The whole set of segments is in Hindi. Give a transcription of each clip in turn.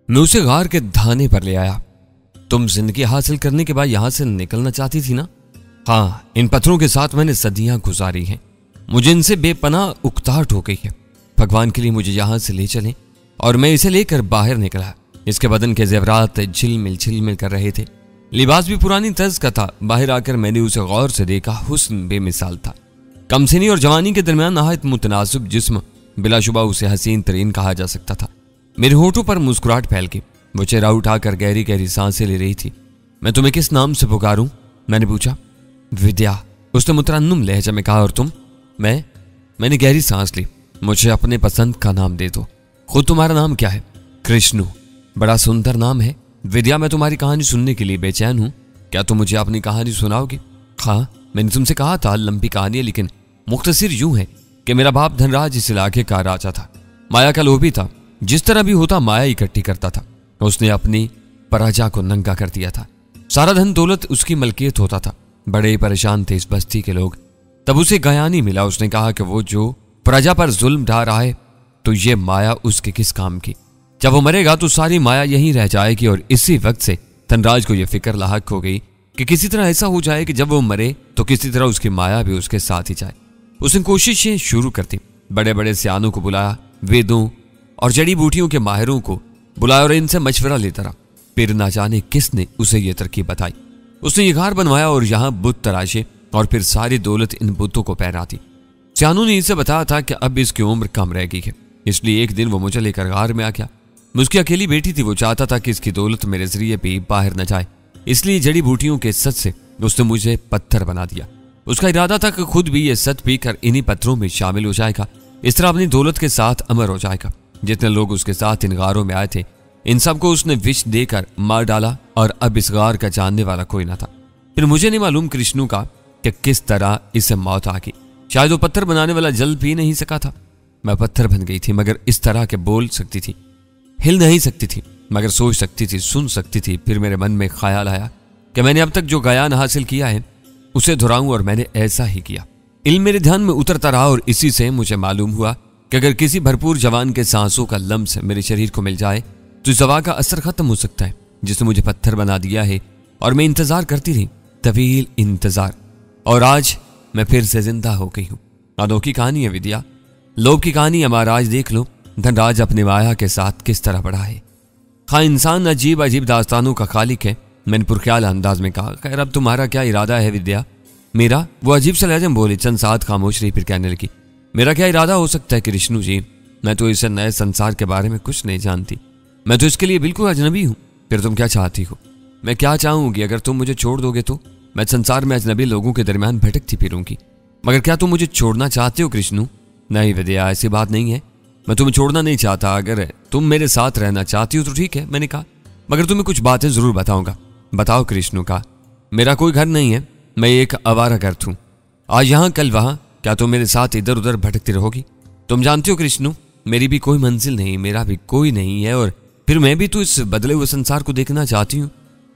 मैं उसे गार के धाने पर ले आया। तुम जिंदगी हासिल करने के बाद यहां से निकलना चाहती थी ना? हाँ, इन पत्थरों के साथ मैंने सदियां गुजारी हैं। मुझे इनसे बेपनाह उकताहट हो गई है। भगवान के लिए मुझे यहां से ले चलें। और मैं इसे लेकर बाहर निकला। इसके बदन के जेवरात झिलमिल कर रहे थे। लिबास भी पुरानी तर्ज का था। बाहर आकर मैंने उसे गौर से देखा। हुस्न बेमिसाल था। कमसिनी और जवानी के दरमियान नहायत मुतनासिब जिस्म, बिलाशुबा उसे हसीन तरीन कहा जा सकता था। मेरे होठों पर मुस्कुराहट फैल गई। वो चेहरा उठाकर गहरी गहरी सांसें ले रही थी। मैं तुम्हें किस नाम से पुकारूं? मैंने पूछा। विद्या, उसने मुतरन्नुम लहजा में कहा। और तुम? मैंने गहरी सांस ली। मुझे अपने पसंद का नाम दे दो। खुद तुम्हारा नाम क्या है? कृष्णु। बड़ा सुंदर नाम है। विद्या, मैं तुम्हारी कहानी सुनने के लिए बेचैन हूं। क्या तुम मुझे अपनी कहानी सुनाओगे? हाँ, मैंने तुमसे कहा था लंबी कहानी है, लेकिन मुख्तसिर यूं है कि मेरा बाप धनराज इस इलाके का राजा था। माया का लोभी था। जिस तरह भी होता माया इकट्ठी करता था। उसने अपनी प्रजा को नंगा कर दिया था। सारा धन दौलत उसकी मलकियत होता था। बड़े परेशान थे इस बस्ती के लोग। तब उसे गयानी मिला। उसने कहा कि वो जो प्रजा पर जुल्म ढा रहा है तो ये माया उसके किस काम की। जब वो मरेगा तो सारी माया यहीं रह जाएगी। और इसी वक्त से धनराज को यह फिक्र लाहक हो गई कि किसी तरह ऐसा हो जाए कि जब वो मरे तो किसी तरह उसकी माया भी उसके साथ ही जाए। उसने कोशिशें शुरू कर दी। बड़े बड़े सियानों को बुलाया, वेदों और जड़ी बूटियों के माहिरों को बुलाया और इनसे मशवरा लेता रहा। फिर ना जाने किसने उसे ये तरकीब बताई। उसने ये घर बनवाया और यहाँ बुत तराशे और फिर सारी दौलत इन बुतों को पहना दी। सियानों ने इसे बताया था कि अब इसकी उम्र कम रह गई है, इसलिए एक दिन वो मुझे लेकर गार में आ गया। मैं उसकी अकेली बेटी थी। वो चाहता था कि इसकी दौलत मेरे जरिए भी बाहर न जाए, इसलिए जड़ी बूटियों के सत से उसने मुझे पत्थर बना दिया। उसका इरादा था कि खुद भी ये सत पीकर इन्हीं पत्थरों में शामिल हो जाएगा। इस तरह अपनी दौलत के साथ अमर हो जाएगा। जितने लोग उसके साथ इन गारों में आए थे, इन सबको उसने विष देकर मार डाला और अब इस गार का जानने वाला कोई ना था। फिर मुझे नहीं मालूम कृष्णु का कि किस तरह इसे मौत आ गई। शायद वो पत्थर बनाने वाला जल पी नहीं सका था। मैं पत्थर बन गई थी, मगर इस तरह के बोल सकती थी, हिल नहीं सकती थी, मगर सोच सकती थी, सुन सकती थी। फिर मेरे मन में ख्याल आया कि मैंने अब तक जो ज्ञान हासिल किया है उसे दोहराऊं, और मैंने ऐसा ही किया। इल्म मेरे ध्यान में उतरता रहा और इसी से मुझे मालूम हुआ कि अगर किसी भरपूर जवान के सांसों का लम्स मेरे शरीर को मिल जाए तो इस दवा का असर खत्म हो सकता है जिसने मुझे पत्थर बना दिया है। और मैं इंतजार करती रही, तवील इंतजार, और आज मैं फिर से जिंदा हो गई हूँ। अनोखी कहानी है विद्या, लोभ की कहानी। हमारा आज देख लो धनराज अपने माया के साथ किस तरह बढ़ा है। हाँ, इंसान अजीब अजीब दास्तानों का खालिक है, मैंने पुरख्याल अंदाज में कहा। खैर, अब तुम्हारा क्या इरादा है विद्या? मेरा? वो अजीब सा लहजा में बोली। चंद साथ खामोश रही, फिर कहने लगी, मेरा क्या इरादा हो सकता है कृष्णु जी? मैं तो इस नए संसार के बारे में कुछ नहीं जानती। मैं तो इसके लिए बिल्कुल अजनबी हूँ। फिर तुम क्या चाहती हो? मैं क्या चाहूंगी? अगर तुम मुझे छोड़ दोगे तो मैं संसार में अजनबी लोगों के दरमियान भटकती फिरूंगी। मगर क्या तुम मुझे छोड़ना चाहते हो कृष्णु? नहीं विद्या, ऐसी बात नहीं है। मैं तुम्हें छोड़ना नहीं चाहता। अगर तुम मेरे साथ रहना चाहती हो तो ठीक है, मैंने कहा, मगर तुम्हें कुछ बातें जरूर बताऊंगा। बताओ कृष्णु का। मेरा कोई घर नहीं है, मैं एक आवारागर्द हूं। आज यहाँ कल वहां। क्या तुम मेरे साथ इधर उधर भटकती रहोगी? तुम जानती हो कृष्णु, मेरी भी कोई मंजिल नहीं, मेरा भी कोई नहीं है, और फिर मैं भी तो इस बदले हुए संसार को देखना चाहती हूँ।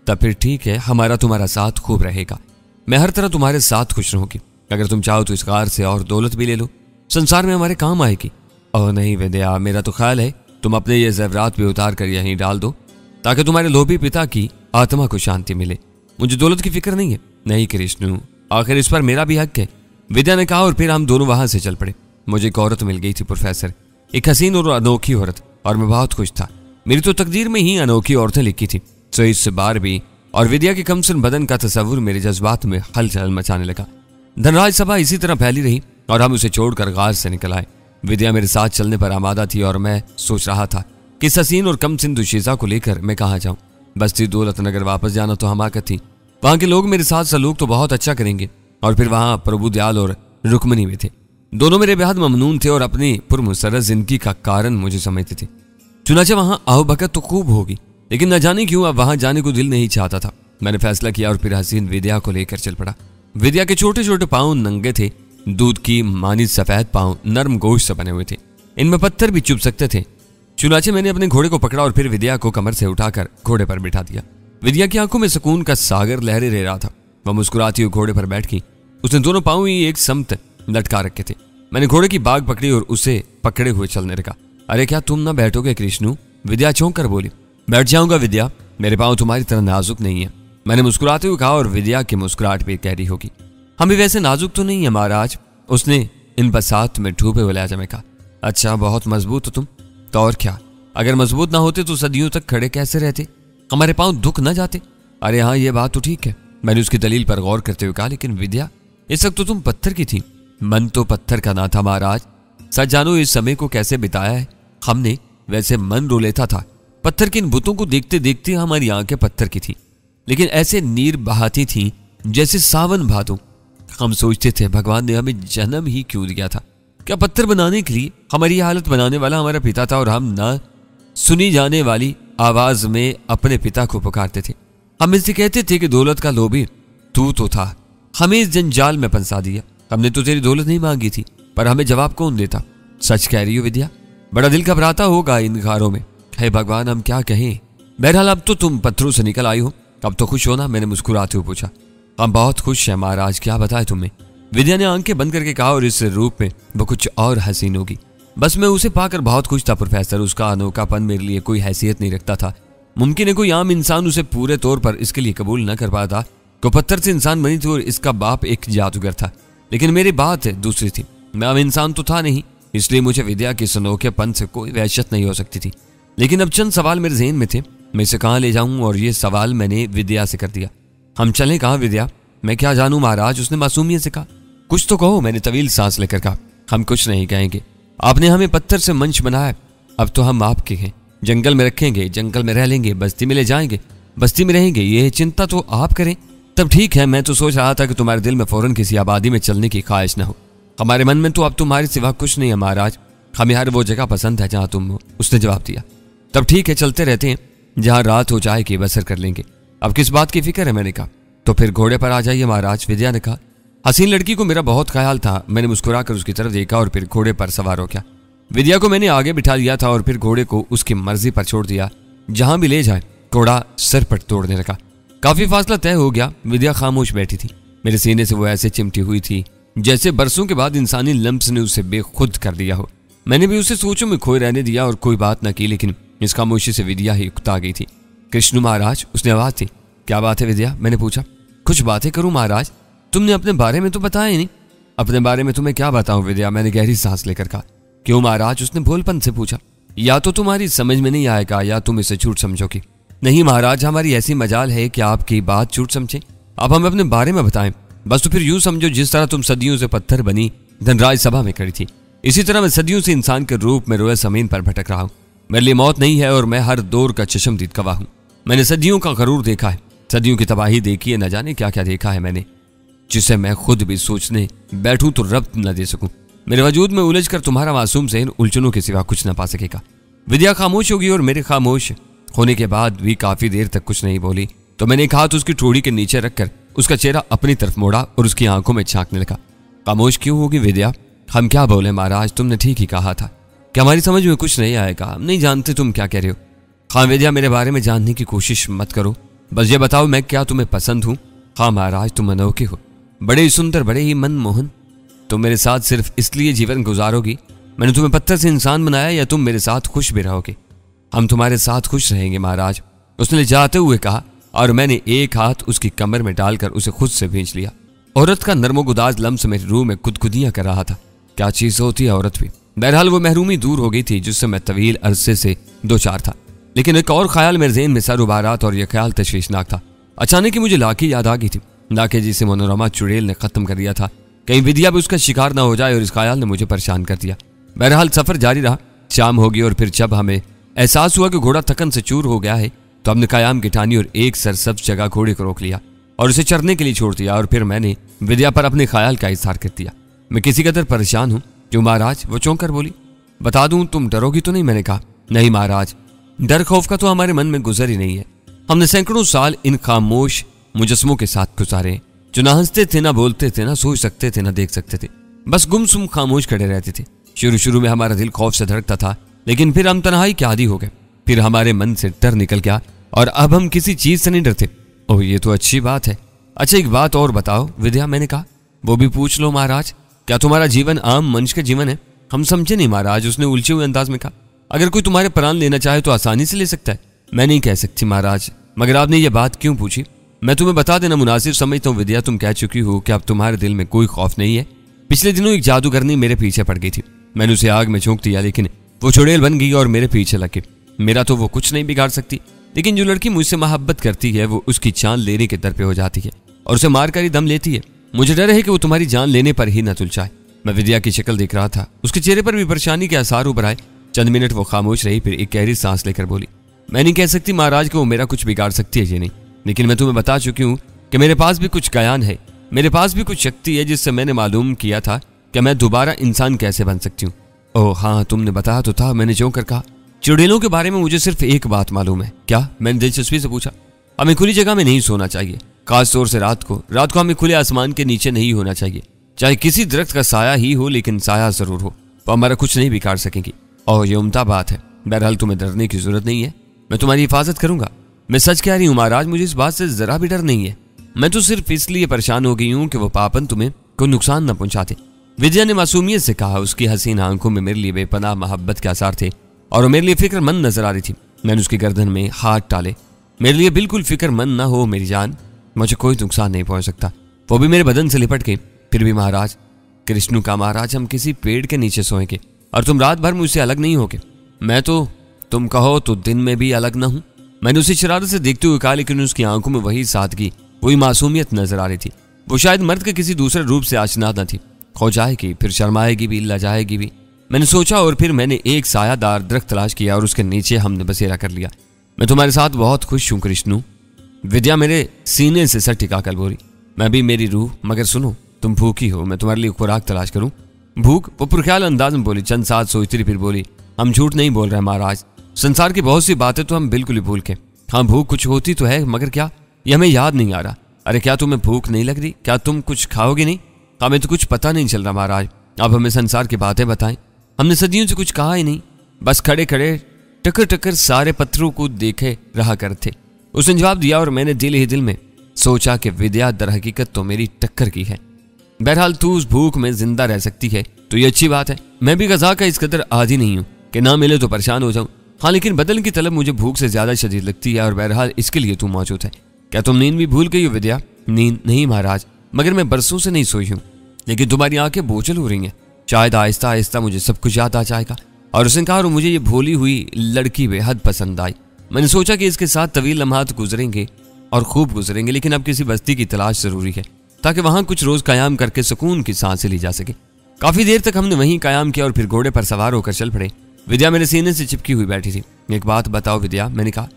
तब फिर ठीक है, हमारा तुम्हारा साथ खूब रहेगा। मैं हर तरह तुम्हारे साथ खुश रहूंगी। अगर तुम चाहो तो इस कार से और दौलत भी ले लो, संसार में हमारे काम आएगी। और नहीं विद्या, मेरा तो ख्याल है तुम अपने ये ज़ेवरात भी उतार कर यहीं डाल दो ताकि तुम्हारे लोभी पिता की आत्मा को शांति मिले। मुझे दौलत की फिक्र नहीं है। नहीं कृष्णु, आखिर इस पर मेरा भी हक है, विद्या ने कहा। और फिर हम दोनों वहां से चल पड़े। मुझे एक औरत मिल गई थी प्रोफेसर, एक हसीन और अनोखी औरत, और मैं बहुत खुश था। मेरी तो तकदीर में ही अनोखी औरतें लिखी थी। तो इस बार भी और विद्या के कमसन बदन का तस्वुर मेरे जज्बात में हलचल मचाने लगा। धनराज सभा इसी तरह फैली रही और हम उसे छोड़कर गार से निकल आए। विद्या मेरे साथ चलने पर आमादा थी और मैं सोच रहा था कि हसीन और कम सिंधु शीजा को लेकर मैं कहाँ जाऊं। बस्ती दौलत नगर वापस जाना तो हमाकत थी। वहां के लोग मेरे साथ सलूक तो बहुत अच्छा करेंगे। और फिर वहां प्रभु दयाल और रुक्मणी भी थे। दोनों मेरे बेहद ममनून थे और अपनी पुरमुसर्रत जिंदगी का कारण मुझे समझते थे। चुनाचे वहां आओभगत तो खूब होगी, लेकिन न जाने क्यों अब वहां जाने को दिल नहीं चाहता था। मैंने फैसला किया और फिर हसीन विद्या को लेकर चल पड़ा। विद्या के छोटे छोटे पांव नंगे थे, दूध की मानी सफेद पांव नरम गोश्त से बने हुए थे, इनमें पत्थर भी चुभ सकते थे। चुनाचे मैंने अपने घोड़े को पकड़ा और फिर विद्या को कमर से उठाकर घोड़े पर बिठा दिया। विद्या की आंखों में सुकून का सागर लहरे रह रहा था। वह मुस्कुराती हुई घोड़े पर बैठ गई। उसने दोनों पांव ही एक समत लटका रखे थे। मैंने घोड़े की बाग पकड़ी और उसे पकड़े हुए चलने लगा। अरे क्या तुम ना बैठोगे कृष्णु? विद्या चौंक कर बोली। बैठ जाऊंगा विद्या, मेरे पाँव तुम्हारी तरह नाजुक नहीं है, मैंने मुस्कुराते हुए कहा और विद्या की मुस्कुराहट भी गहरी होगी। हम भी वैसे नाजुक तो नहीं है महाराज, उसने इन बसात में डूबे हुए लहजे में कहा। अच्छा, बहुत मजबूत हो तुम, तो और क्या, अगर मजबूत ना होते तो सदियों तक खड़े कैसे रहते, हमारे पाँव दुख न जाते। अरे हाँ, ये बात तो ठीक है, मैंने उसकी दलील पर गौर करते हुए कहा। लेकिन विद्या, इस वक्त तो तुम पत्थर की थी, मन तो पत्थर का ना था महाराज। सच जानो इस समय को कैसे बिताया है हमने, वैसे मन रो लेता था। पत्थर के इन बुतों को देखते देखते हमारी आंखें पत्थर की थी, लेकिन ऐसे नीर बहाती थी जैसे सावन भादों। हम सोचते थे भगवान ने हमें जन्म ही क्यों दिया था, क्या पत्थर बनाने के लिए? हमारी हालत बनाने वाला हमारा पिता था और हम ना सुनी जाने वाली आवाज में अपने पिता को पुकारते थे। हम इससे कहते थे कि दौलत का लोभी तू तो था, हमें इस जंजाल में फंसा दिया। हमने तो तेरी दौलत नहीं मांगी थी, पर हमें जवाब कौन देता? सच कह रही हो विद्या, बड़ा दिल घबराता होगा इन घारों में। हे भगवान, हम क्या कहें। बहरहाल अब तो तुम पत्थरों से निकल आई हो, अब तो खुश हो ना? मैंने मुस्कुराते हुए पूछा। हम बहुत खुश हैं महाराज, क्या बताए तुम्हें, विद्या ने आंखें बंद करके कहा, और इस रूप में वो कुछ और हसीन होगी। बस मैं उसे पाकर बहुत खुश था प्रोफेसर, उसका अनोखापन मेरे लिए कोई हैसियत नहीं रखता था। मुमकिन है कोई आम इंसान उसे पूरे तौर पर इसके लिए कबूल न कर पाता तो पत्थर से इंसान बनी थी और इसका बाप एक जादूगर था। लेकिन मेरी बात दूसरी थी, मैं आम इंसान तो था नहीं, इसलिए मुझे विद्या के अनोखेपन से कोई वहशत नहीं हो सकती थी। लेकिन अब चंद सवाल मेरे ज़हन में थे, मैं इसे कहाँ ले जाऊं, और ये सवाल मैंने विद्या से कर दिया। हम चलें कहाँ विद्या? मैं क्या जानूं महाराज, उसने मासूमियत से कहा। कुछ तो कहो, मैंने तवील सांस लेकर कहा। हम कुछ नहीं कहेंगे, आपने हमें पत्थर से मंच बनाया, अब तो हम आपके हैं। जंगल में रखेंगे, जंगल में रह लेंगे, बस्ती में ले जाएंगे, बस्ती में रहेंगे, ये चिंता तो आप करें। तब ठीक है, मैं तो सोच रहा था कि तुम्हारे दिल में फौरन किसी आबादी में चलने की ख्वाहिश न हो। हमारे मन में तो अब तुम्हारे सिवा कुछ नहीं है महाराज, हमें हर वो जगह पसंद है जहाँ तुम हो, उसने जवाब दिया। तब ठीक है, चलते रहते हैं, जहाँ रात हो जाए कि बसर कर लेंगे। अब किस बात की फिक्र है? मैंने कहा। तो फिर घोड़े पर आ जाइए महाराज, विद्या ने कहा। हसीन लड़की को मेरा बहुत ख्याल था, मैंने मुस्कुराकर उसकी तरफ देखा और फिर घोड़े पर सवार हो गया। विद्या को मैंने आगे बिठा लिया था और फिर घोड़े को उसकी मर्जी पर छोड़ दिया, जहां भी ले जाए। घोड़ा सर पर तोड़ने लगा। काफी फासला तय हो गया। विद्या खामोश बैठी थी, मेरे सीने से वो ऐसे चिमटी हुई थी जैसे बरसों के बाद इंसानी लम्स ने उसे बेखुद कर दिया हो। मैंने भी उसे सोचों में खोए रहने दिया और कोई बात न की, लेकिन इस खामोशी से विद्या ही उकता गई थी। कृष्ण महाराज, उसने आवाज दी। क्या बात है विद्या? मैंने पूछा। कुछ बातें करूं महाराज, तुमने अपने बारे में तो बताया नहीं। अपने बारे में तुम्हें क्या बताऊं विद्या? मैंने गहरी सांस लेकर कहा। क्यों महाराज? उसने भोलपन से पूछा। या तो तुम्हारी समझ में नहीं आएगा या तुम इसे झूठ समझोगी। नहीं महाराज, हमारी ऐसी मजाल है कि आपकी बात झूठ समझे, आप हमें अपने बारे में बताएं। बस तो फिर यूं समझो, जिस तरह तुम सदियों से पत्थर बनी धनराज सभा में खड़ी थी, इसी तरह मैं सदियों से इंसान के रूप में रोए जमीन पर भटक रहा हूं। मेरे लिए मौत नहीं है और मैं हर दौर का चश्मदीद गवाह हूं। मैंने सदियों का गरूर देखा है, सदियों की तबाही देखी है, न जाने क्या क्या देखा है मैंने, जिसे मैं खुद भी सोचने बैठूं तो रब न दे सकूं। मेरे वजूद में उलझ कर तुम्हारा मासूम ज़हन उलझनों के सिवा कुछ न पा सकेगा। विद्या खामोश होगी और मेरे खामोश होने के बाद भी काफी देर तक कुछ नहीं बोली। तो मैंने एक हाथ उसकी ठोड़ी के नीचे रखकर उसका चेहरा अपनी तरफ मोड़ा और उसकी आंखों में झांकने लगा। खामोश क्यों होगी विद्या? हम क्या बोले महाराज, तुमने ठीक ही कहा था कि हमारी समझ में कुछ नहीं आएगा, हम नहीं जानते तुम क्या कह रहे हो। हाँ विद्या, मेरे बारे में जानने की कोशिश मत करो, बस ये बताओ मैं क्या तुम्हें पसंद हूँ? हाँ महाराज, तुम अनोखे हो, बड़े ही सुंदर, बड़े ही मनमोहन। तुम मेरे साथ सिर्फ इसलिए जीवन गुजारोगी मैंने तुम्हें पत्थर से इंसान बनाया, या तुम मेरे साथ खुश भी रहोगे? हम तुम्हारे साथ खुश रहेंगे महाराज, उसने जाते हुए कहा, और मैंने एक हाथ उसकी कमर में डालकर उसे खुद से भींच लिया। औरत का नर्मोगुदाज लम्स मेरी रूह में गुदगुदियां कर रहा था। क्या चीज होती है औरत भी। बहरहाल वो महरूमी दूर हो गई थी जिससे मैं तवील अरसे से दो चार था, लेकिन एक और ख्याल मेरे ज़हन में सर उबारात और यह ख्याल तशवीशनाक था। अचानक ही मुझे लाकी याद आ गई थी, लाके जिसे मनोरमा चुड़ैल ने खत्म कर दिया था। कहीं विद्या भी उसका शिकार ना हो जाए, और इस ख्याल ने मुझे परेशान कर दिया। बहरहाल सफर जारी रहा। शाम होगी और फिर जब हमें एहसास हुआ कि घोड़ा थकन से चूर हो गया है, तो हमने कयाम की ठानी और एक सरसब्ज जगह घोड़े को रोक लिया और उसे चरने के लिए छोड़ दिया। और फिर मैंने विद्या पर अपने ख्याल का इजहार कर दिया। मैं किसी कदर परेशान हूँ। क्यों महाराज? वो चौंक कर बोली। बता दूं, तुम डरोगी तो नहीं? मैंने कहा। नहीं महाराज, डर खौफ का तो हमारे मन में गुजर ही नहीं है। हमने सैकड़ों साल इन खामोश मुजस्मों के साथ गुजारे, जो ना हंसते थे, ना बोलते थे, ना सोच सकते थे, ना देख सकते थे, बस गुमसुम खामोश खड़े रहते थे। शुरू में हमारा दिल खौफ से धड़कता था, लेकिन फिर हम तन्हाई के आदी हो गए। फिर हमारे मन से डर निकल गया और अब हम किसी चीज से नहीं डरते। ओह, ये तो अच्छी बात है। अच्छा, एक बात और बताओ विद्या, मैंने कहा। वो भी पूछ लो महाराज। क्या तुम्हारा जीवन आम मनुष्य का जीवन है? हम समझे नहीं महाराज, उसने उलझे हुए अंदाज में कहा। अगर कोई तुम्हारे प्राण लेना चाहे तो आसानी से ले सकता है, मैं नहीं कह सकती महाराज, मगर आपने ये बात क्यों पूछी? मैं तुम्हें बता देना मुनासिब समझता हूँ विद्या। तुम कह चुकी हो कि अब तुम्हारे दिल में कोई खौफ नहीं है। पिछले दिनों एक जादूगरनी मेरे पीछे पड़ गई थी। मैंने उसे आग में झोंक दिया, लेकिन वो चुड़ैल बन गई और मेरे पीछे लग गई। मेरा तो वो कुछ नहीं बिगाड़ सकती, लेकिन जो लड़की मुझसे मोहब्बत करती है वो उसकी जान लेने के दर पे हो जाती है और उसे मार कर ही दम लेती है। मुझे डर है कि वो तुम्हारी जान लेने पर ही न तुल जाए। मैं विद्या की शक्ल देख रहा था, उसके चेहरे पर भी परेशानी के आसार उभर आए। चंद मिनट वो खामोश रही, फिर एक गहरी सांस लेकर बोली, मैं नहीं कह सकती महाराज कि वो मेरा कुछ बिगाड़ सकती है, ये नहीं, लेकिन मैं तुम्हें बता चुकी हूँ कि मेरे पास भी कुछ ज्ञान है, मेरे पास भी कुछ शक्ति है जिससे मैंने मालूम किया था कि मैं दोबारा इंसान कैसे बन सकती हूँ। ओह हाँ, तुमने बताया तो था, मैंने जो कर कहा। चुड़ैलों के बारे में मुझे सिर्फ एक बात मालूम है। क्या? मैंने दिलचस्पी से पूछा। हमें खुली जगह में नहीं सोना चाहिए, खास तौर से रात को हमें खुले आसमान के नीचे नहीं होना चाहिए। चाहे किसी दरख्त का साया ही हो, लेकिन साया जरूर हो, वो हमारा कुछ नहीं बिगाड़ सकेंगी। और ये उम्दा बात है। बहरहाल तुम्हें डरने की जरूरत नहीं है, मैं तुम्हारी हिफाजत करूंगा। मैं सच कह रही हूँ महाराज, मुझे इस बात से जरा भी डर नहीं है। मैं तो सिर्फ इसलिए परेशान हो गई हूँ कि वो पापन तुम्हें कोई नुकसान न पहुंचाते। विद्या ने मासूमियत से कहा। उसकी हसीन आंखों में मेरे लिए बेपनाह मोहब्बत के आसार थे और वो मेरे लिए फिक्रमंद नजर आ रही थी। मैंने उसकी गर्दन में हाथ डाले। मेरे लिए बिल्कुल फिक्रमंद ना हो मेरी जान, मुझे कोई नुकसान नहीं पहुंच सकता, वो भी मेरे बदन से लिपट के। फिर भी महाराज, कृष्ण का महाराज, हम किसी पेड़ के नीचे सोएंगे और तुम रात भर मुझसे अलग नहीं होगे। मैं तो, तुम कहो तो दिन में भी अलग ना हूं। मैंने उसे शरारत से देखते हुए कहा, लेकिन उसकी आंखों में वही सादगी, वही मासूमियत नजर आ रही थी। वो शायद मर्द के किसी दूसरे रूप से आशना न थी। खो जाएगी, फिर शर्माएगी भी, लजाएगी भी। मैंने सोचा और फिर मैंने एक सायादार दरख्त तलाश किया और उसके नीचे हमने बसेरा कर लिया। मैं तुम्हारे साथ बहुत खुश हूं कृष्णु। विद्या मेरे सीने से सर टिकाकर बोली। मैं भी, मेरी रूह। मगर सुनो, तुम भूखी हो, मैं तुम्हारे लिए खुराक तलाश करूं? भूख? वो पुरख्याल अंदाज में बोली। चंद साथ सोचती रही, फिर बोली, हम झूठ नहीं बोल रहे महाराज, संसार की बहुत सी बातें तो हम बिल्कुल ही भूल के। हाँ, भूख कुछ होती तो है, मगर क्या, ये हमें याद नहीं आ रहा। अरे क्या तुम्हें भूख नहीं लग रही? क्या तुम कुछ खाओगे नहीं? हमें तो कुछ पता नहीं चल रहा महाराज, आप हमें संसार की बातें बताएं। हमने सदियों से कुछ कहा ही नहीं, बस खड़े खड़े टकर टकर सारे पत्थरों को देखे रहा करते। उसने जवाब दिया और मैंने दिल ही दिल में सोचा कि विद्या दर हकीकत तो मेरी टक्कर की है। बहरहाल तू उस भूख में जिंदा रह सकती है तो ये अच्छी बात है। मैं भी ग़ज़ा का इस कदर आदी नहीं हूँ कि ना मिले तो परेशान हो जाऊं। हाँ, लेकिन बदन की तलब मुझे भूख से ज्यादा शदीद लगती है और बहरहाल इसके लिए तू मौजूद है। क्या तुम नींद भी भूल गई हो विद्या? नींद नहीं महाराज, मगर मैं बरसों से नहीं सोई हूँ, लेकिन तुम्हारी आंखें बोझल हो रही हैं। शायद आहिस्ता आहिस्ता मुझे सब कुछ याद आ जाएगा। और उसने कहा, और मुझे ये भोली हुई लड़की बेहद पसंद आई। मैंने सोचा कि इसके साथ तवील लम्हात गुजरेंगे और खूब गुजरेंगे, लेकिन अब किसी बस्ती की तलाश जरूरी है ताकि वहां कुछ रोज कायम करके सुकून की सांसें ली जा सके। काफी देर तक हमने वहीं कायम किया और फिर घोड़े पर सवार होकर चल पड़े। विद्या मेरे सीने से चिपकी हुई बैठी थी। एक बात बताओ विद्या, मैंने कहा।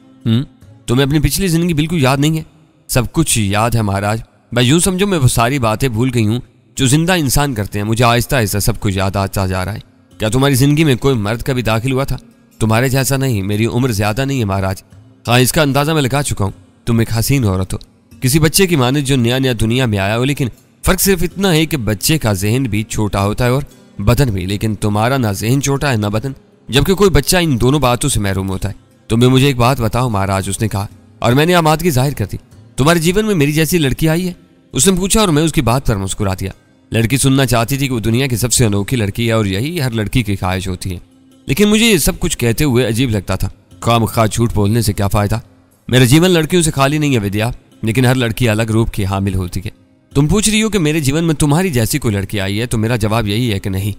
तुम्हें अपनी पिछली जिंदगी बिल्कुल याद नहीं है? सब कुछ याद है महाराज, मैं यूं समझो मैं वो सारी बातें भूल गई हूँ जो जिंदा इंसान करते हैं। मुझे आहिस्ता आहिस्ता सब कुछ याद आता जा रहा है। क्या तुम्हारी जिंदगी में कोई मर्द कभी दाखिल हुआ था? तुम्हारे जैसा नहीं, मेरी उम्र ज्यादा नहीं है महाराज। हाँ, इसका अंदाजा मैं लगा चुका हूँ। तुम एक हसीन औरत हो, किसी बच्चे की माने जो नया नया दुनिया में आया हो, लेकिन फर्क सिर्फ इतना है कि बच्चे का जहन भी छोटा होता है और बदन भी, लेकिन तुम्हारा ना जहन छोटा है ना बदन, जबकि कोई बच्चा इन दोनों बातों से महरूम होता है। तुम भी मुझे एक बात बताओ महाराज, उसने कहा, और मैंने आमादगी जाहिर कर दी। तुम्हारे जीवन में मेरी जैसी लड़की आई है? उसने पूछा और मैं उसकी बात पर मुस्कुरा दिया। लड़की सुनना चाहती थी कि वो दुनिया की सबसे अनोखी लड़की है और यही हर लड़की की ख्वाहिश होती है, लेकिन मुझे ये सब कुछ कहते हुए अजीब लगता था। खामखा झूठ बोलने से क्या फायदा? मेरा जीवन लड़कियों से खाली नहीं है विद्या, लेकिन हर लड़की अलग रूप की हामिल होती है। तुम पूछ रही हो कि मेरे जीवन में तुम्हारी जैसी कोई लड़की आई है, तो मेरा जवाब यही है कि नहीं।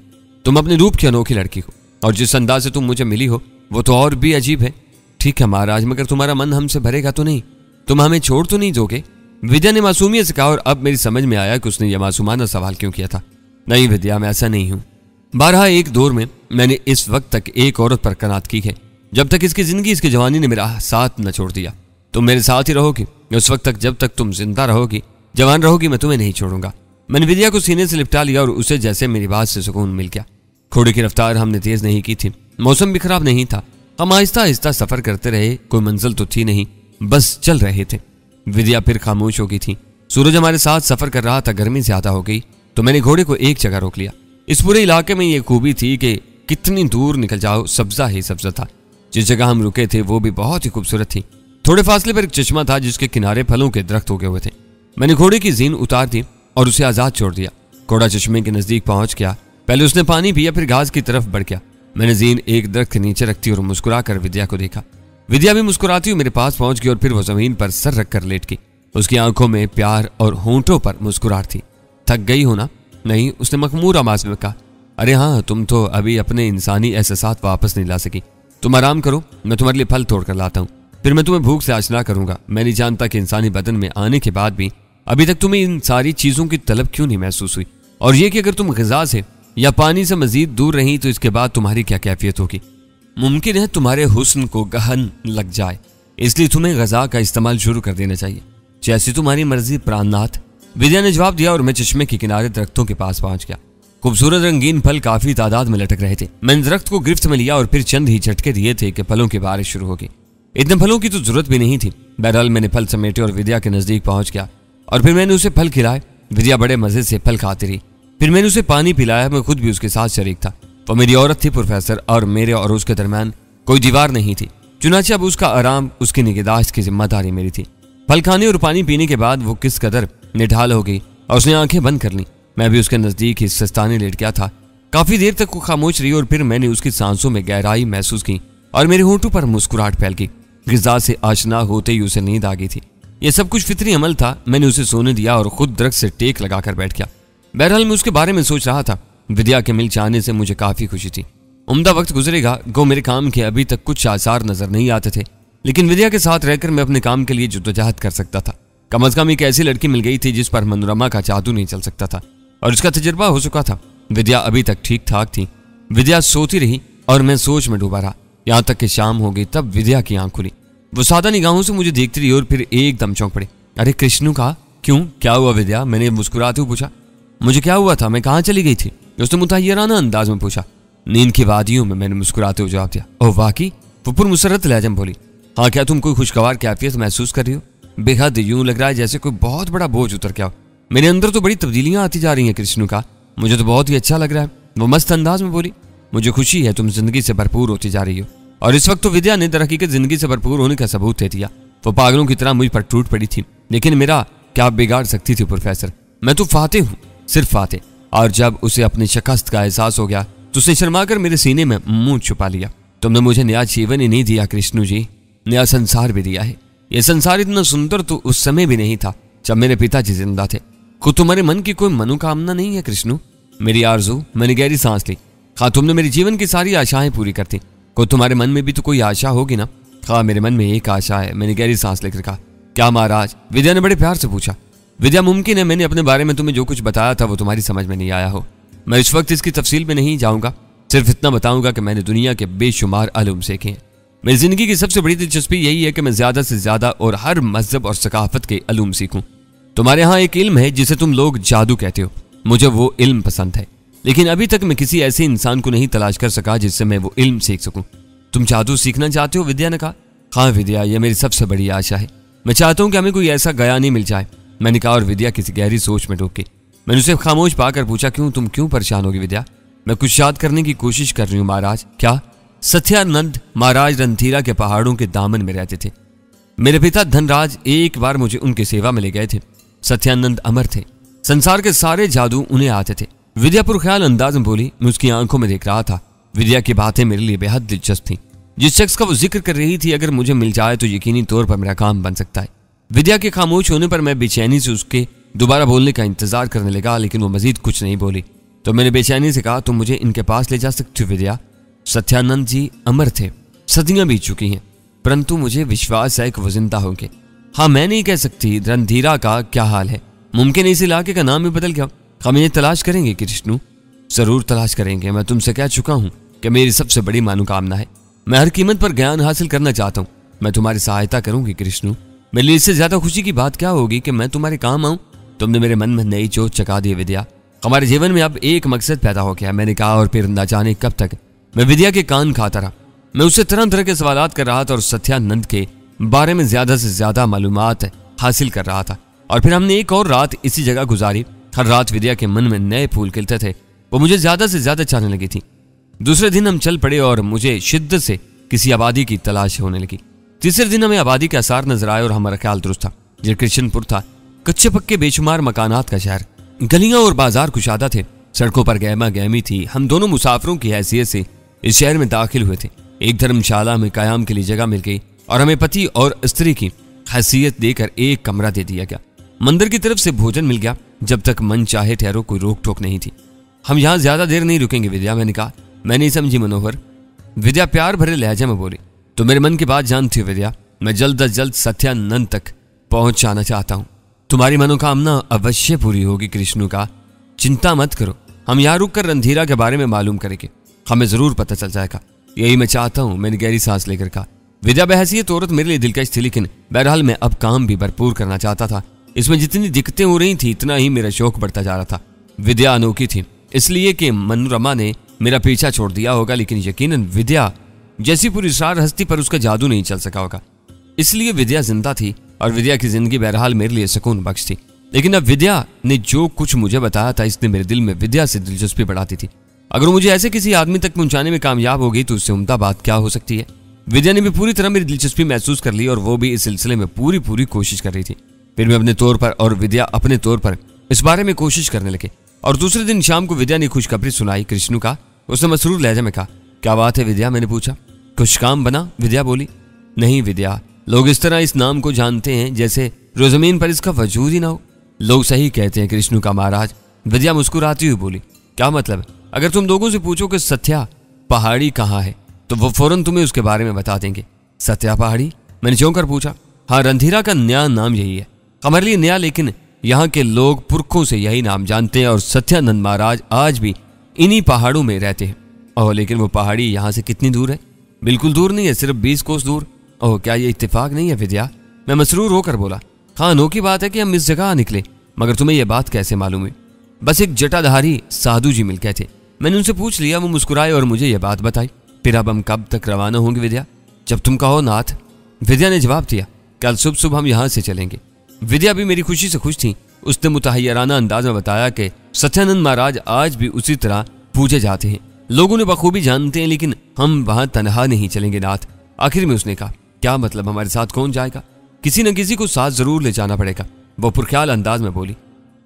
तुम अपने रूप की अनोखी लड़की हो और जिस अंदाज से तुम मुझे मिली हो वो तो और भी अजीब है। ठीक है महाराज, मगर तुम्हारा मन हमसे भरेगा तो नहीं? तुम हमें छोड़ तो नहीं दोगे? विद्या ने मासूमियत से कहा और अब मेरी समझ में आया कि उसने यह मासूमाना सवाल क्यों किया था। नहीं विद्या, मैं ऐसा नहीं हूं। बारहा एक दौर में मैंने इस वक्त तक एक औरत पर कनात की है, जब तक इसकी जिंदगी इसकी जवानी ने मेरा साथ न छोड़ दिया। तुम मेरे साथ ही रहोगी उस वक्त तक जब तक तुम जिंदा रहोगी, जवान रहोगी, मैं तुम्हें नहीं छोड़ूंगा। मैंने विद्या को सीने से लिपटा लिया और उसे जैसे मेरी बात से सुकून मिल गया। घोड़े की रफ्तार हमने तेज नहीं की थी, मौसम भी खराब नहीं था। हम आहिस्ता आहिस्ता सफर करते रहे, कोई मंजिल तो थी नहीं, बस चल रहे थे। विद्या फिर खामोश हो गई थी। सूरज हमारे साथ सफर कर रहा था। गर्मी ज्यादा हो गई तो मैंने घोड़े को एक जगह रोक लिया। इस पूरे इलाके में ये खूबी थी कि कितनी दूर निकल जाओ सब्जा ही सब्जा था। जिस जगह हम रुके थे वो भी बहुत ही खूबसूरत थी। थोड़े फासले पर एक चश्मा था जिसके किनारे फलों के दरख्त उगे हुए थे। मैंने घोड़े की जीन उतार दी और उसे आजाद छोड़ दिया। घोड़ा चश्मे के नजदीक पहुंच गया। पहले उसने पानी पिया, फिर घास की तरफ बढ़ गया। मैंने जीन एक दरख्त के नीचे रखती और मुस्कुरा कर विद्या को देखा। विद्या भी मुस्कुराती हुई मेरे पास पहुंच गई और फिर वो जमीन पर सर रखकर लेट गई। उसकी आंखों में प्यार और होंठों पर मुस्कुराहट थी। थक गई हो ना? नहीं, उसने मखमूर आवाज में कहा। अरे हाँ, तुम तो अभी अपने इंसानी एहसासात वापस नहीं ला सकी। तुम आराम करो, मैं तुम्हारे लिए फल तोड़ कर लाता हूँ, फिर मैं तुम्हें भूख से आशना करूंगा। मैं नहीं जानता कि इंसानी बदन में आने के बाद भी अभी तक तुम्हें इन सारी चीजों की तलब क्यों नहीं महसूस हुई, और ये कि अगर तुम ग़िज़ा से या पानी से मजीद दूर रही तो इसके बाद तुम्हारी क्या कैफियत होगी। मुमकिन है तुम्हारे हुस्न को गहन लग जाए, इसलिए तुम्हें ग़िज़ा का इस्तेमाल शुरू कर देना चाहिए। जैसी तुम्हारी मर्जी प्राणनाथ, विद्या ने जवाब दिया और मैं चश्मे के किनारे दरख्तों के पास पहुंच गया। खूबसूरत रंगीन फल काफी तादाद में लटक रहे थे। मैंने दरख्त को गिरफ्त में लिया और फिर चंद ही झटके दिए थे कि फलों की बारिश शुरू हो गई। इतने फलों की तो जरूरत भी नहीं थी। बहरहाल मैंने फल समेटे और विद्या के नजदीक पहुंच गया और फिर मैंने उसे फल खिलाए। विद्या बड़े मजे से फल खाती रही। फिर मैंने उसे पानी पिलाया। मैं खुद भी उसके साथ शरीक था। वो मेरी औरत थी प्रोफेसर, और मेरे और उसके दरमियान कोई दीवार नहीं थी। चुनाचे अब उसका आराम, उसकी निगहदाश्त की जिम्मेदारी मेरी थी। फल खाने और पानी पीने के बाद वो किस कदर निढाल हो गई और उसने आंखें बंद कर ली। मैं भी उसके नजदीक ही सस्ताने लेट गया था। काफी देर तक वो खामोश रही और फिर मैंने उसकी सांसों में गहराई महसूस की और मेरे होंठों पर मुस्कुराहट फैल गई। ग़िज़ा से आशना होते ही उसे नींद आ गई थी। यह सब कुछ फितरी अमल था। मैंने उसे सोने दिया और खुद दरख्त से टेक लगाकर बैठ गया। बहरहाल मैं उसके बारे में सोच रहा था। विद्या के मिल जाने से मुझे काफी खुशी थी। उम्दा वक्त गुजरेगा, गो मेरे काम के अभी तक कुछ आसार नजर नहीं आते थे, लेकिन विद्या के साथ रहकर मैं अपने काम के लिए जद्दोजहद कर सकता था। कम अज कम एक ऐसी लड़की मिल गई थी जिस पर मनोरमा का जादू नहीं चल सकता था, और उसका तजुर्बा हो चुका था। विद्या अभी तक ठीक ठाक थी। विद्या सोती रही और मैं सोच में डूबा रहा, यहाँ तक कि शाम हो गई। तब विद्या की आंख खुली। वो सादा निगाहों से मुझे देखती रही और फिर एकदम चौंक पड़ी। अरे कृष्णु का क्यों, क्या हुआ विद्या? मैंने मुस्कुराते हुए पूछा। मुझे क्या हुआ था, मैं कहाँ चली गई थी? उसने मुतहय्यराना अंदाज में पूछा। नींद की वादियों में, मैंने मुस्कुराते हुए जवाब दिया। ओह वाकई? वो पुरमुसर्रत लहजे में बोली। हाँ, क्या तुम कोई खुशगवार कैफियत महसूस कर रही हो? बेहद, यूं लग रहा है जैसे कोई बहुत बड़ा बोझ उतर गया हो। मेरे अंदर तो बड़ी तब्दीलियां आती जा रही हैं कृष्णु का। मुझे तो बहुत ही अच्छा लग रहा है, वो मस्त अंदाज में बोली। मुझे खुशी है तुम जिंदगी से भरपूर होती जा रही हो। और इस वक्त तो विद्या ने दरहकीकत जिंदगी से भरपूर होने का सबूत दे दिया। वो पागलों की तरह मुझ पर टूट पड़ी थी, लेकिन मेरा क्या बिगाड़ सकती थी प्रोफेसर? मैं तो फाते हूँ, सिर्फ फाते। और जब उसे अपनी शिकस्त का एहसास हो गया तो उसने शर्माकर मेरे सीने में मुंह छुपा लिया। तुमने मुझे नया जीवन ही नहीं दिया कृष्णु जी, नया संसार भी दिया है। यह संसार इतना सुंदर तो उस समय भी नहीं था जब मेरे पिताजी जिंदा थे। खुद तुम्हारे मन की कोई मनोकामना नहीं है कृष्णु? मेरी आरज़ू। मैंने गहरी सांस ली। हाँ, तुमने मेरे जीवन की सारी आशाएं पूरी कर दी। खुद तुम्हारे मन में भी तो कोई आशा होगी ना? हाँ, मेरे मन में एक आशा है। मैंने गहरी सांस लेकर कहा। क्या महाराज? विद्या ने बड़े प्यार से पूछा। विद्या, मुमकिन है मैंने अपने बारे में तुम्हें जो कुछ बताया था वो तुम्हारी समझ में नहीं आया हो। मैं इस वक्त इसकी तफसील में नहीं जाऊंगा, सिर्फ इतना बताऊंगा कि मैंने दुनिया के बेशुमार अलूम सीखे हैं। मेरी जिंदगी की सबसे बड़ी दिलचस्पी यही है कि मैं ज्यादा से ज्यादा और हर मजहब और सकाफत के अलूम सीखूं। तुम्हारे यहाँ एक इल्म है जिसे तुम लोग जादू कहते हो। मुझे वो इल्म पसंद है, लेकिन अभी तक मैं किसी ऐसे इंसान को नहीं तलाश कर सका जिससे मैं वो इल्म सीख सकूं। तुम जादू सीखना चाहते हो? विद्या ने कहा। हाँ विद्या, यह मेरी सबसे बड़ी आशा है। मैं चाहता हूँ कि हमें कोई ऐसा गयानी मिल जाए, मैंने कहा, और विद्या किसी गहरी सोच में डूब गई। मैंने उसे खामोश पाकर पूछा, क्यों, तुम क्यों परेशान होगी विद्या? मैं कुछ याद करने की कोशिश कर रही हूँ महाराज। क्या? सत्यानंद महाराज रणधीरा के पहाड़ों के दामन में रहते थे। मेरे पिता धनराज एक बार मुझे उनकी सेवा में ले गए थे। सत्यानंद अमर थे, संसार के सारे जादू उन्हें आते थे। विद्या पुरख्याल अंदाज में बोली। मैं उसकी आंखों में देख रहा था। विद्या की बातें मेरे लिए बेहद दिलचस्प थी। जिस शख्स का वो जिक्र कर रही थी, अगर मुझे मिल जाए तो यकीनी तौर पर मेरा काम बन सकता है। विद्या के खामोश होने पर मैं बेचैनी से उसके दोबारा बोलने का इंतजार करने लगा, लेकिन वो मजीद कुछ नहीं बोली। तो मैंने बेचैनी से कहा, तुम मुझे इनके पास ले जा सकती हो विद्या? सत्यानंद जी अमर थे, सदियां बीत चुकी हैं, परंतु मुझे विश्वास है कि वो जिंदा होंगे। हाँ, मैं नहीं कह सकती रणधीरा का क्या हाल है। मुमकिन है इस इलाके का नाम भी बदल गया। हम इन्हें तलाश करेंगे कृष्णु, जरूर तलाश करेंगे। मैं तुमसे कह चुका हूँ कि मेरी सबसे बड़ी मनोकामना है, मैं हर कीमत पर ज्ञान हासिल करना चाहता हूँ। मैं तुम्हारी सहायता करूंगी कृष्णु। मेरे लिए इससे ज्यादा खुशी की बात क्या होगी कि मैं तुम्हारे काम आऊं। तुमने मेरे मन में नई चोट चका दी विद्या। हमारे जीवन में अब एक मकसद पैदा हो गया, मैंने कहा, और फिर न जाने कब तक मैं विद्या के कान खाता रहा। मैं उससे तरह तरह के सवालात कर रहा था और सत्यानंद के बारे में ज्यादा से ज्यादा मालूमात हासिल कर रहा था। और फिर हमने एक और रात इसी जगह गुजारी। हर रात विद्या के मन में नए फूल खिलते थे, वो मुझे ज्यादा से ज्यादा चाहने लगी थी। दूसरे दिन हम चल पड़े और मुझे शिद्दत से किसी आबादी की तलाश होने लगी। तीसरे दिन हमें आबादी के आसार नजर आए और हमारा ख्याल दुरुस्त था। यह कृष्णपुर था, कच्चे पक्के बेशुमार मकानात का शहर। गलियां और बाजार कुशादा थे, सड़कों पर गहमा गहमी थी। हम दोनों मुसाफिरों की हैसियत से इस शहर में दाखिल हुए थे। एक धर्मशाला में कयाम के लिए जगह मिल गई और हमें पति और स्त्री की हैसियत देकर एक कमरा दे दिया गया। मंदिर की तरफ से भोजन मिल गया। जब तक मन चाहे ठहरो, कोई रोक टोक नहीं थी। हम यहाँ ज्यादा देर नहीं रुकेंगे विद्या, मैंने कहा। मैं नहीं समझी मनोहर। विद्या प्यार भरे लहजे में बोली, तो मेरे मन की बात जानती हो विद्या, मैं जल्द अज जल्द सत्यानंद तक पहुंच जाना चाहता हूँ। तुम्हारी मनोकामना अवश्य पूरी होगी कृष्णु का, चिंता मत करो। हम यहाँ रुक कर रणधीरा के बारे में मालूम करेंगे, हमें जरूर पता चल जाएगा। यही मैं चाहता हूँ, मैंने गहरी सांस लेकर कहा। विद्या बहसीत औरत मेरे लिए दिलकश थी, लेकिन बहरहाल मैं अब काम भी भरपूर करना चाहता था। इसमें जितनी दिक्कतें हो रही थी, इतना ही मेरा शौक बढ़ता जा रहा था। विद्या अनोखी थी, इसलिए कि मनोरमा ने मेरा पीछा छोड़ दिया होगा, लेकिन यकीनन विद्या जैसी पूरी सार हस्ती पर उसका जादू नहीं चल सका होगा। इसलिए विद्या जिंदा थी और विद्या की जिंदगी बहरहाल मेरे लिए सुकून बख्श थी। लेकिन अब विद्या ने जो कुछ मुझे बताया था, इसने मेरे दिल में विद्या से दिलचस्पी बढ़ाती थी। अगर मुझे ऐसे किसी आदमी तक पहुंचाने में कामयाब हो गई तो उससे उम्दा बात क्या हो सकती है। विद्या ने भी पूरी तरह मेरी दिलचस्पी महसूस कर ली और वो भी इस सिलसिले में पूरी कोशिश कर रही थी। फिर मैं अपने तौर पर और विद्या अपने तौर पर इस बारे में कोशिश करने लगे। और दूसरे दिन शाम को विद्या ने खुशखबरी सुनाई कृष्णु का। उसने मसरूर लहजे में कहा, क्या बात है विद्या, मैंने पूछा। कुछ काम बना, विद्या बोली। नहीं विद्या, लोग इस तरह इस नाम को जानते हैं जैसे रोजमीन पर इसका वजूद ही ना हो। लोग सही कहते हैं कृष्णु का महाराज, विद्या मुस्कुराती हुई बोली। क्या मतलब? अगर तुम लोगों से पूछो कि सत्या पहाड़ी कहाँ है तो वो फौरन तुम्हें उसके बारे में बता देंगे। सत्या पहाड़ी? मैंने चौंक कर पूछा। हाँ, रणधीरा का नया नाम यही है, हमारे लिए नया, लेकिन यहाँ के लोग पुरखों से यही नाम जानते हैं और सत्यानंद महाराज आज भी इन्हीं पहाड़ों में रहते हैं। ओह, लेकिन वो पहाड़ी यहाँ से कितनी दूर है? बिल्कुल दूर नहीं है, सिर्फ 20 कोस दूर। ओह, क्या ये इत्तेफाक नहीं है विद्या? मैं मसरूर होकर बोला। हाँ, अनोखी बात है कि हम इस जगह निकले, मगर तुम्हें यह बात कैसे मालूम है? बस एक जटाधारी साधु जी मिल गए थे, मैंने उनसे पूछ लिया, वो मुस्कुराए और मुझे यह बात बताई। फिर अब हम कब तक रवाना होंगे विद्या? जब तुम कहो नाथ, विद्या ने जवाब दिया। कल सुबह सुबह हम यहाँ से चलेंगे। विद्या भी मेरी खुशी से खुश थी। उसने मुतहय्यराना अंदाज में बताया कि सत्यानंद महाराज आज भी उसी तरह पूजे जाते हैं, लोगों ने बखूबी जानते हैं, लेकिन हम वहां तनहा नहीं चलेंगे नाथ। आखिर में उसने कहा, क्या मतलब, हमारे साथ कौन जाएगा? किसी न किसी को साथ जरूर ले जाना पड़ेगा, वो पुरख्याल अंदाज में बोली।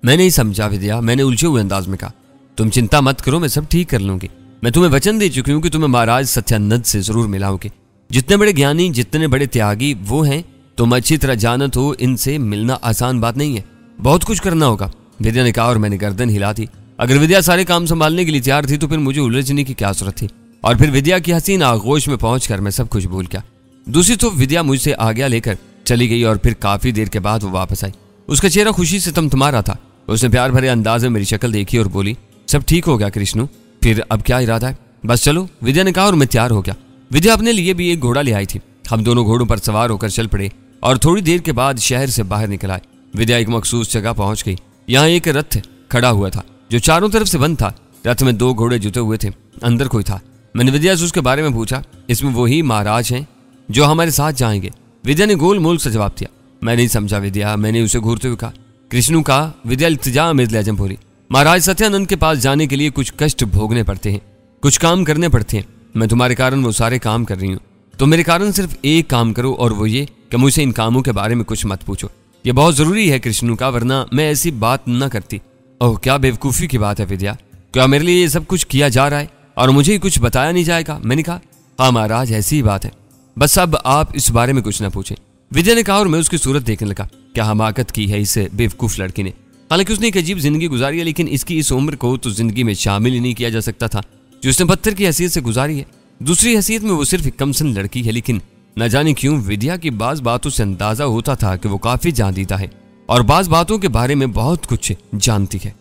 मैं नहीं समझा विद्या, मैंने उलझे हुए अंदाज में कहा। तुम चिंता मत करो, मैं सब ठीक कर लूंगी। मैं तुम्हें वचन दे चुकी हूँ कि तुम्हें महाराज सत्यानंद से जरूर मिलाओगे। जितने बड़े ज्ञानी, जितने बड़े त्यागी वो हैं, तुम अच्छी तरह जानत हो, इनसे मिलना आसान बात नहीं है, बहुत कुछ करना होगा, विद्या ने कहा। और मैंने गर्दन हिला दी। अगर विद्या सारे काम संभालने के लिए तैयार थी तो फिर मुझे उलझने की क्या जरूरत थी। और फिर विद्या की हसीन आगोश में पहुंचकर मैं सब कुछ भूल गया। दूसरी तो विद्या मुझसे आज्ञा लेकर चली गई और फिर काफी देर के बाद वो वापस आई। उसका चेहरा खुशी से तमतमा रहा था। उसने प्यार भरे अंदाज में मेरी शक्ल देखी और बोली, सब ठीक हो गया कृष्णु, फिर अब क्या इरादा है? बस चलो, विद्या ने कहा और मैं तैयार हो गया। विद्या अपने लिए भी एक घोड़ा ले आई थी। हम दोनों घोड़ों पर सवार होकर चल पड़े और थोड़ी देर के बाद शहर से बाहर निकल आए। विद्या एक मखसूस जगह पहुंच गई। यहाँ एक रथ खड़ा हुआ था जो चारों तरफ से बंद था। रथ में 2 घोड़े जुटे हुए थे, अंदर कोई था। मैंने विद्या से उसके बारे में पूछा। इसमें वही महाराज हैं जो हमारे साथ जाएंगे, विद्या ने गोल मोल से जवाब दिया। मैं नहीं समझा विद्या, मैंने उसे घूरते हुए कहा। कृष्णु का? विद्या इल्तिजा में लहजे में बोली। महाराज सत्यानंद के पास जाने के लिए कुछ कष्ट भोगने पड़ते हैं, कुछ काम करने पड़ते हैं। मैं तुम्हारे कारण वो सारे काम कर रही हूँ, तो मेरे कारण सिर्फ एक काम करो, और वो ये कि मुझसे इन कामों के बारे में कुछ मत पूछो। ये बहुत जरूरी है कृष्णु का, वरना मैं ऐसी बात न करती। ओह, क्या बेवकूफ़ी की बात है विद्या, क्या मेरे लिए ये सब कुछ किया जा रहा है और मुझे ही कुछ बताया नहीं जाएगा? मैंने कहा, हाँ महाराज, ऐसी ही बात है, बस अब आप इस बारे में कुछ ना पूछें, विद्या ने कहा। और मैं उसकी सूरत देखने लगा। क्या हमाकत की है इस बेवकूफ़ लड़की ने। हालांकि उसने एक अजीब जिंदगी गुजारी है, लेकिन इसकी इस उम्र को तो जिंदगी में शामिल ही नहीं किया जा सकता था जो उसने पत्थर की हैसियत से गुजारी है। दूसरी हैसियत में वो सिर्फ एक कमसन लड़की है, लेकिन न जाने क्यों विद्या की बाज बातों से अंदाजा होता था कि वो काफी जान दीदा है और बाज बातों के बारे में बहुत कुछ जानती है।